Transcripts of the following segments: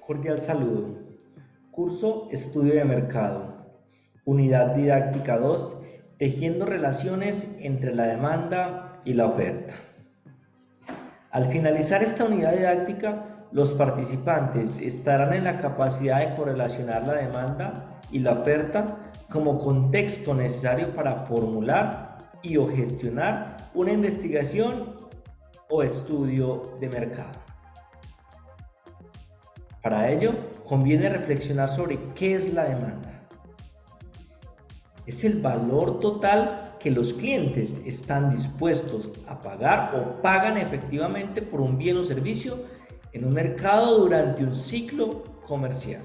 Cordial saludo. Curso Estudio de Mercado. Unidad didáctica 2. Tejiendo relaciones entre la demanda y la oferta. Al finalizar esta unidad didáctica, los participantes estarán en la capacidad de correlacionar la demanda y la oferta como contexto necesario para formular y o gestionar una investigación o estudio de mercado. Para ello, conviene reflexionar sobre qué es la demanda. Es el valor total que los clientes están dispuestos a pagar o pagan efectivamente por un bien o servicio en un mercado durante un ciclo comercial.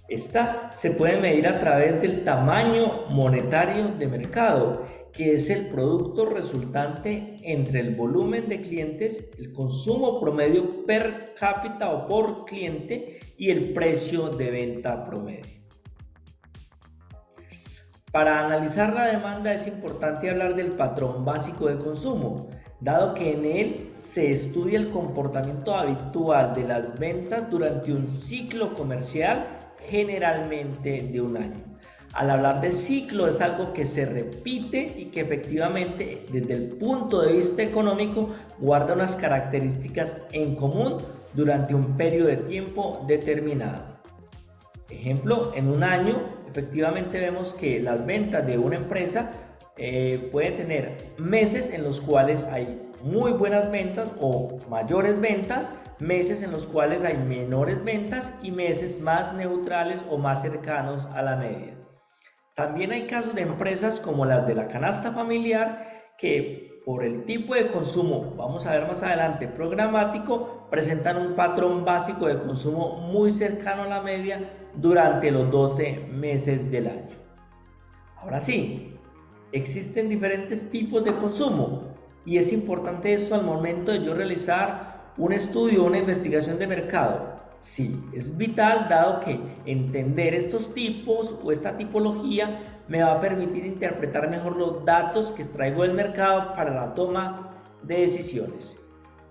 Esta se puede medir a través del tamaño monetario de mercado, que es el producto resultante entre el volumen de clientes, el consumo promedio per cápita o por cliente y el precio de venta promedio. Para analizar la demanda es importante hablar del patrón básico de consumo, dado que en él se estudia el comportamiento habitual de las ventas durante un ciclo comercial, generalmente de un año. Al hablar de ciclo es algo que se repite y que efectivamente desde el punto de vista económico guarda unas características en común durante un periodo de tiempo determinado. Ejemplo, en un año efectivamente vemos que las ventas de una empresa pueden tener meses en los cuales hay muy buenas ventas o mayores ventas, meses en los cuales hay menores ventas y meses más neutrales o más cercanos a la media. También hay casos de empresas como las de la canasta familiar que por el tipo de consumo, vamos a ver más adelante, programático, presentan un patrón básico de consumo muy cercano a la media durante los 12 meses del año. Ahora sí, existen diferentes tipos de consumo y es importante esto al momento de yo realizar un estudio o una investigación de mercado. Sí, es vital dado que entender estos tipos o esta tipología me va a permitir interpretar mejor los datos que extraigo del mercado para la toma de decisiones.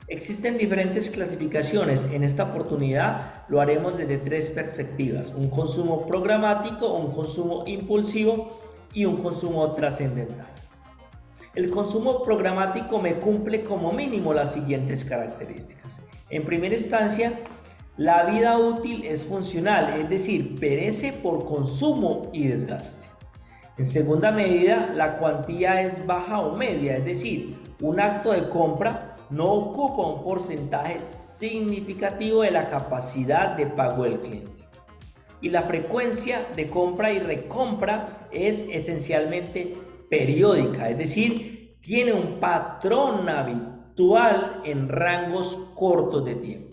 Existen diferentes clasificaciones. En esta oportunidad lo haremos desde tres perspectivas: un consumo programático, un consumo impulsivo y un consumo trascendental. El consumo programático me cumple como mínimo las siguientes características. En primera instancia, la vida útil es funcional, es decir, perece por consumo y desgaste. En segunda medida, la cuantía es baja o media, es decir, un acto de compra no ocupa un porcentaje significativo de la capacidad de pago del cliente. Y la frecuencia de compra y recompra es esencialmente periódica, es decir, tiene un patrón habitual en rangos cortos de tiempo.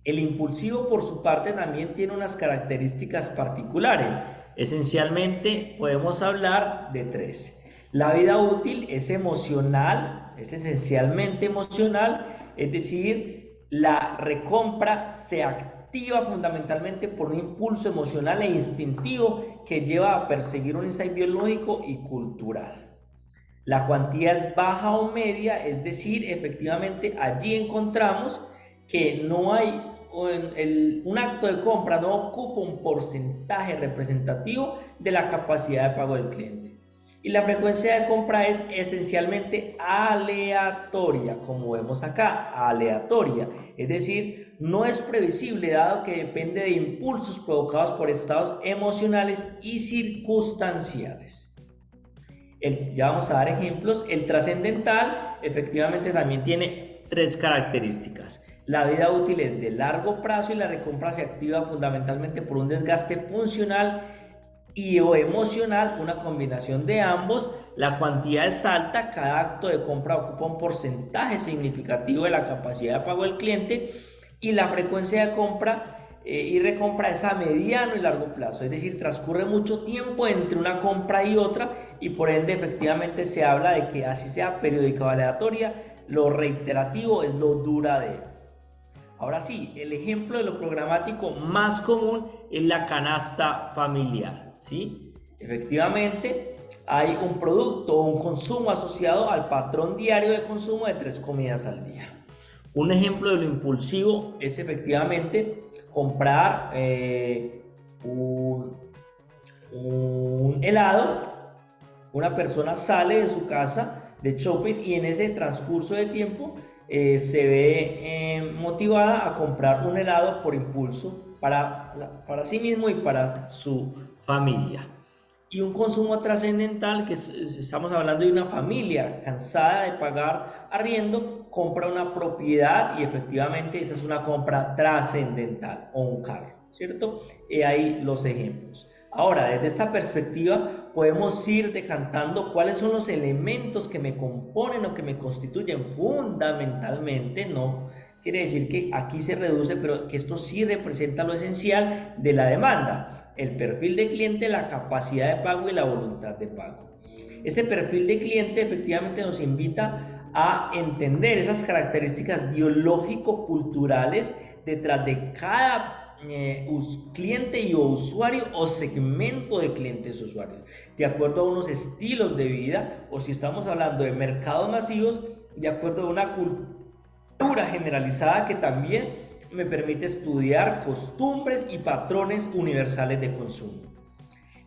El impulsivo, por su parte, también tiene unas características particulares. Esencialmente podemos hablar de tres. La vida útil es emocional, es esencialmente emocional, es decir, la recompra se activa fundamentalmente por un impulso emocional e instintivo que lleva a perseguir un insight biológico y cultural. La cuantía es baja o media, es decir, efectivamente allí encontramos que no hay un acto de compra no ocupa un porcentaje representativo de la capacidad de pago del cliente. Y la frecuencia de compra es esencialmente aleatoria, como vemos acá, aleatoria. Es decir, no es previsible dado que depende de impulsos provocados por estados emocionales y circunstanciales. Ya vamos a dar ejemplos. El trascendental efectivamente también tiene tres características. La vida útil es de largo plazo y la recompra se activa fundamentalmente por un desgaste funcional y o emocional, una combinación de ambos. La cuantía es alta, cada acto de compra ocupa un porcentaje significativo de la capacidad de pago del cliente y la frecuencia de compra y recompra es a mediano y largo plazo, es decir, transcurre mucho tiempo entre una compra y otra y por ende efectivamente se habla de que así sea periódica o aleatoria, lo reiterativo es lo duradero. Ahora sí, el ejemplo de lo programático más común es la canasta familiar, ¿sí? Efectivamente, hay un producto o un consumo asociado al patrón diario de consumo de 3 comidas al día. Un ejemplo de lo impulsivo es efectivamente comprar un helado. Una persona sale de su casa de shopping y en ese transcurso de tiempo se ve motivada a comprar un helado por impulso para sí mismo y para su familia. Y un consumo trascendental, que estamos hablando de una familia cansada de pagar arriendo, compra una propiedad y efectivamente esa es una compra trascendental, o un carro, ¿cierto? Ahí los ejemplos. Ahora, desde esta perspectiva podemos ir decantando cuáles son los elementos que me componen o que me constituyen fundamentalmente, no quiere decir que aquí se reduce, pero que esto sí representa lo esencial de la demanda: el perfil de cliente, la capacidad de pago y la voluntad de pago. Ese perfil de cliente efectivamente nos invita a entender esas características biológico-culturales detrás de cada cliente y usuario o segmento de clientes usuarios, de acuerdo a unos estilos de vida, o si estamos hablando de mercados masivos, de acuerdo a una cultura generalizada que también me permite estudiar costumbres y patrones universales de consumo.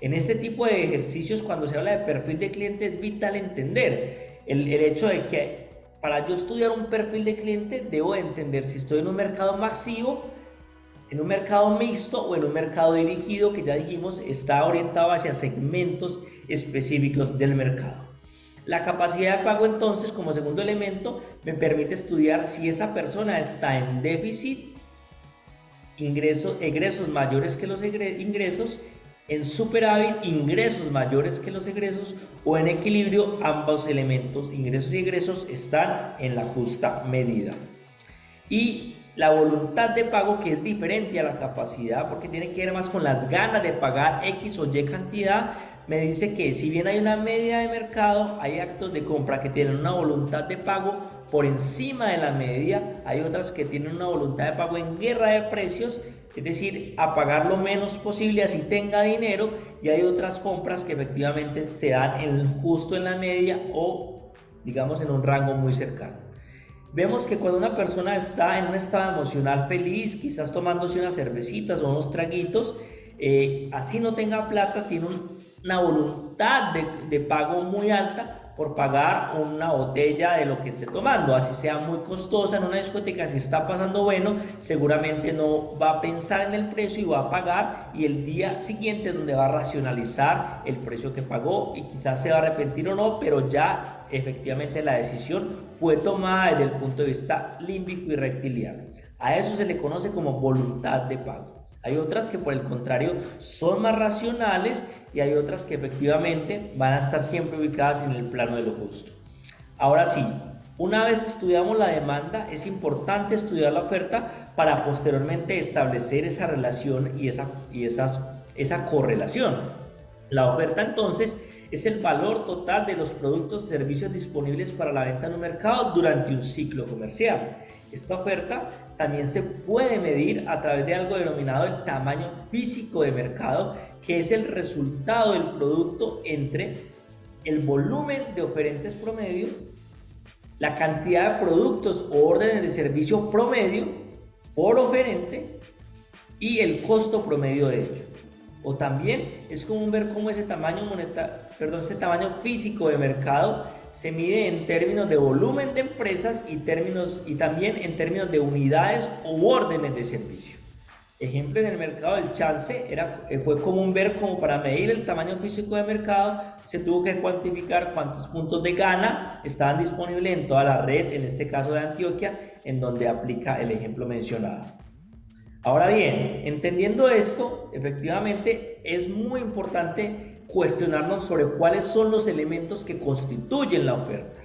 En este tipo de ejercicios, cuando se habla de perfil de cliente, es vital entender el hecho de que para yo estudiar un perfil de cliente debo entender si estoy en un mercado masivo, en un mercado mixto o en un mercado dirigido, que ya dijimos está orientado hacia segmentos específicos del mercado. La capacidad de pago, entonces, como segundo elemento, me permite estudiar si esa persona está en déficit, egresos mayores que los ingresos, en superávit, ingresos mayores que los egresos, o en equilibrio, ambos elementos, ingresos y egresos, están en la justa medida. Y la voluntad de pago, que es diferente a la capacidad porque tiene que ver más con las ganas de pagar X o Y cantidad, me dice que si bien hay una media de mercado, hay actos de compra que tienen una voluntad de pago por encima de la media, hay otras que tienen una voluntad de pago en guerra de precios, es decir, a pagar lo menos posible así tenga dinero, y hay otras compras que efectivamente se dan justo en la media o digamos en un rango muy cercano. Vemos que cuando una persona está en un estado emocional feliz, quizás tomándose unas cervecitas o unos traguitos, así no tenga plata, tiene una voluntad de pago muy alta por pagar una botella de lo que esté tomando, así sea muy costosa en una discoteca. Si está pasando bueno, seguramente no va a pensar en el precio y va a pagar, y el día siguiente es donde va a racionalizar el precio que pagó y quizás se va a arrepentir o no, pero ya efectivamente la decisión fue tomada desde el punto de vista límbico y reptiliano. A eso se le conoce como voluntad de pago. Hay otras que por el contrario son más racionales, y hay otras que efectivamente van a estar siempre ubicadas en el plano de lo justo. Ahora sí, una vez estudiamos la demanda, es importante estudiar la oferta para posteriormente establecer esa relación y esa correlación. La oferta, entonces, es el valor total de los productos o servicios disponibles para la venta en un mercado durante un ciclo comercial. Esta oferta también se puede medir a través de algo denominado el tamaño físico de mercado, que es el resultado del producto entre el volumen de oferentes promedio, la cantidad de productos o órdenes de servicio promedio por oferente y el costo promedio de ello. O también es común ver cómo ese tamaño físico de mercado se mide en términos de volumen de empresas y también en términos de unidades u órdenes de servicio. Ejemplo, en el mercado del chance fue común ver cómo para medir el tamaño físico de mercado se tuvo que cuantificar cuántos puntos de gana estaban disponibles en toda la red, en este caso de Antioquia, en donde aplica el ejemplo mencionado. Ahora bien, entendiendo esto, efectivamente es muy importante cuestionarnos sobre cuáles son los elementos que constituyen la oferta.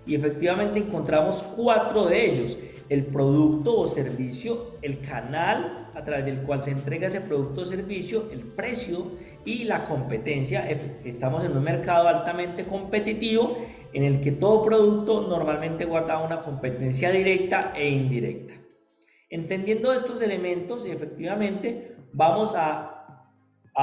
Y efectivamente encontramos 4 de ellos: el producto o servicio, el canal a través del cual se entrega ese producto o servicio, el precio y la competencia. Estamos en un mercado altamente competitivo en el que todo producto normalmente guarda una competencia directa e indirecta. Entendiendo estos elementos, efectivamente vamos a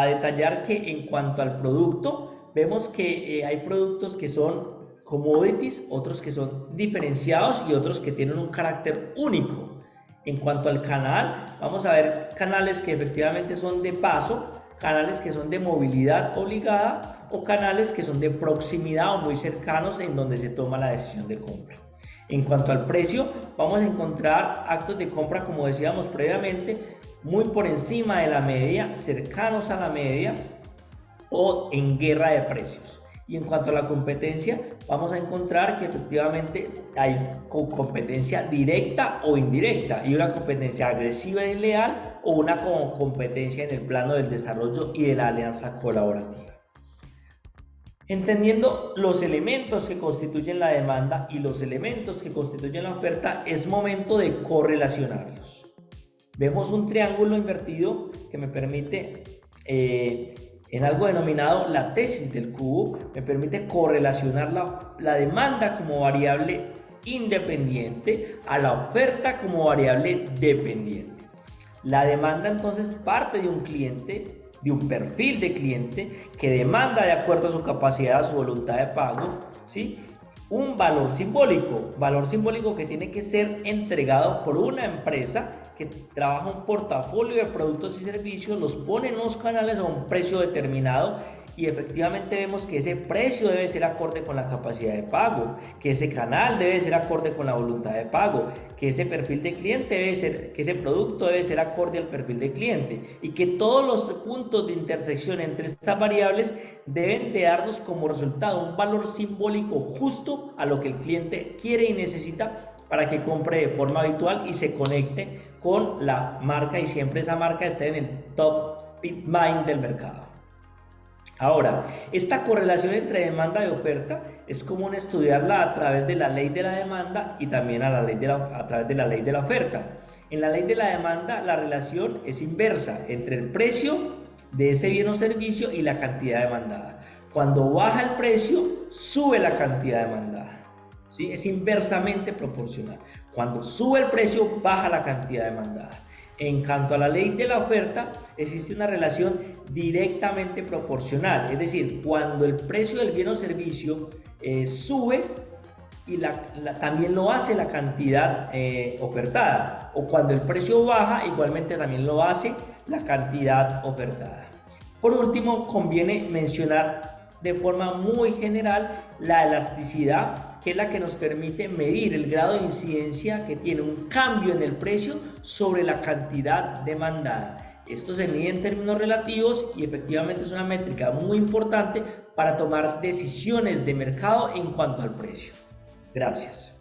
detallar que en cuanto al producto, vemos que hay productos que son commodities, otros que son diferenciados y otros que tienen un carácter único. En cuanto al canal, vamos a ver canales que efectivamente son de paso, canales que son de movilidad obligada o canales que son de proximidad o muy cercanos en donde se toma la decisión de compra. En cuanto al precio, vamos a encontrar actos de compra, como decíamos previamente, muy por encima de la media, cercanos a la media o en guerra de precios. Y en cuanto a la competencia, vamos a encontrar que efectivamente hay competencia directa o indirecta y una competencia agresiva y leal o una competencia en el plano del desarrollo y de la alianza colaborativa. Entendiendo los elementos que constituyen la demanda y los elementos que constituyen la oferta, es momento de correlacionarlos. Vemos un triángulo invertido que me permite en algo denominado la tesis del cubo, me permite correlacionar la demanda como variable independiente a la oferta como variable dependiente. La demanda entonces parte de un cliente, de un perfil de cliente que demanda de acuerdo a su capacidad, a su voluntad de pago, ¿sí?, un valor simbólico que tiene que ser entregado por una empresa que trabaja un portafolio de productos y servicios, los pone en los canales a un precio determinado y efectivamente vemos que ese precio debe ser acorde con la capacidad de pago, que ese canal debe ser acorde con la voluntad de pago, que ese perfil de cliente debe ser, que ese producto debe ser acorde al perfil de cliente y que todos los puntos de intersección entre estas variables deben de darnos como resultado un valor simbólico justo a lo que el cliente quiere y necesita para que compre de forma habitual y se conecte con la marca y siempre esa marca esté en el top mind del mercado. Ahora, esta correlación entre demanda y oferta es común estudiarla a través de la ley de la demanda y también a través de la ley de la oferta. En la ley de la demanda, la relación es inversa entre el precio de ese bien o servicio y la cantidad demandada. Cuando baja el precio, sube la cantidad demandada. ¿Sí? Es inversamente proporcional. Cuando sube el precio, baja la cantidad demandada. En cuanto a la ley de la oferta, existe una relación directamente proporcional, es decir, cuando el precio del bien o servicio sube y también lo hace la cantidad ofertada, o cuando el precio baja, igualmente también lo hace la cantidad ofertada. Por último, conviene mencionar de forma muy general la elasticidad, que es la que nos permite medir el grado de incidencia que tiene un cambio en el precio sobre la cantidad demandada. Esto se mide en términos relativos y efectivamente es una métrica muy importante para tomar decisiones de mercado en cuanto al precio. Gracias.